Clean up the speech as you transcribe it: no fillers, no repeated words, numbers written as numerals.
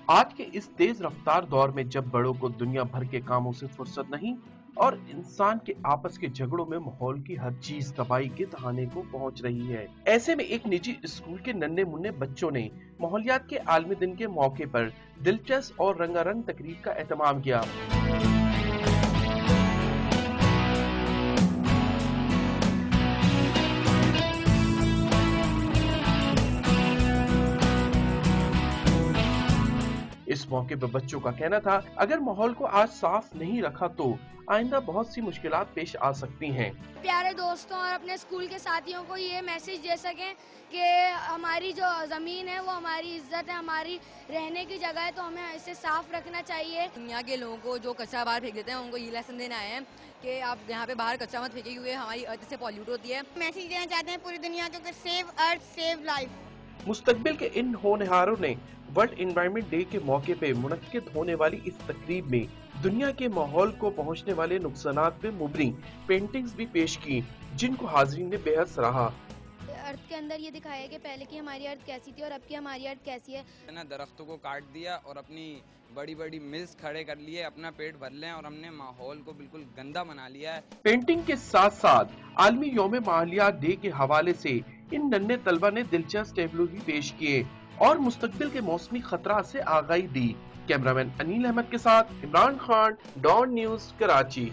آج کے اس تیز رفتار دور میں جب بڑوں کو دنیا بھر کے کاموں سے فرصت نہیں اور انسان کے آپس کے جھگڑوں میں ماحول کی ہر چیز تباہی کے تہانے کو پہنچ رہی ہے، ایسے میں ایک نجی اسکول کے ننھے منھے بچوں نے ماحولیات کے عالمی دن کے موقع پر دلچسپ اور رنگا رنگ تقریب کا اہتمام کیا۔ اس موقع پر بچوں کا کہنا تھا، اگر ماحول کو آج صاف نہیں رکھا تو آئندہ بہت سی مشکلات پیش آ سکتی ہیں۔ پیارے دوستوں اور اپنے اسکول کے ساتھیوں کو یہ میسج دے سکیں کہ ہماری جو زمین ہے وہ ہماری عزت ہے، ہماری رہنے کی جگہ ہے، تو ہمیں اسے صاف رکھنا چاہیے۔ دنیا کے لوگوں کو جو کچرا باہر پھینک دیتے ہیں ان کو یہ لیسن دینا آئے ہیں کہ آپ یہاں پہ باہر کچرا مت پھینکیں کیونکہ ہماری ارتھ سے پالیوٹ ہوتی ہے۔ میسج دینا چاہتے ہیں پوری دنیا کو کہ سیو ارتھ سیو لائف۔ مستقبل کے ان ہونہاروں نے ورلڈ انوائرمنٹ ڈے کے موقع پہ منعقد ہونے والی اس تقریب میں دنیا کے ماحول کو پہنچنے والے نقصانات پہ مبنی پینٹنگز بھی پیش کی، جن کو حاضرین نے بے حد سراہا۔ ارتھ کے اندر یہ دکھایا کہ پہلے کی ہماری ارتھ کیسی تھی اور اب کی ہماری ارتھ کیسی ہے۔ درختوں کو کاٹ دیا اور اپنی بڑی بڑی ملز کھڑے کر لیے، اپنا پیٹ بھر لیں اور ہم نے ماحول کو بالکل گندا بنا لیا ہے۔ پینٹنگ کے ساتھ ساتھ عالمی یوم ماحولیات ڈے کے حوالے سے ان ننھے طلبہ نے دلچسپ ٹیبلو بھی پیش کیے اور مستقبل کے موسمی خطرات سے آگاہی دی۔ کیمرامین انیل احمد کے ساتھ عمران خان، ڈان نیوز، کراچی۔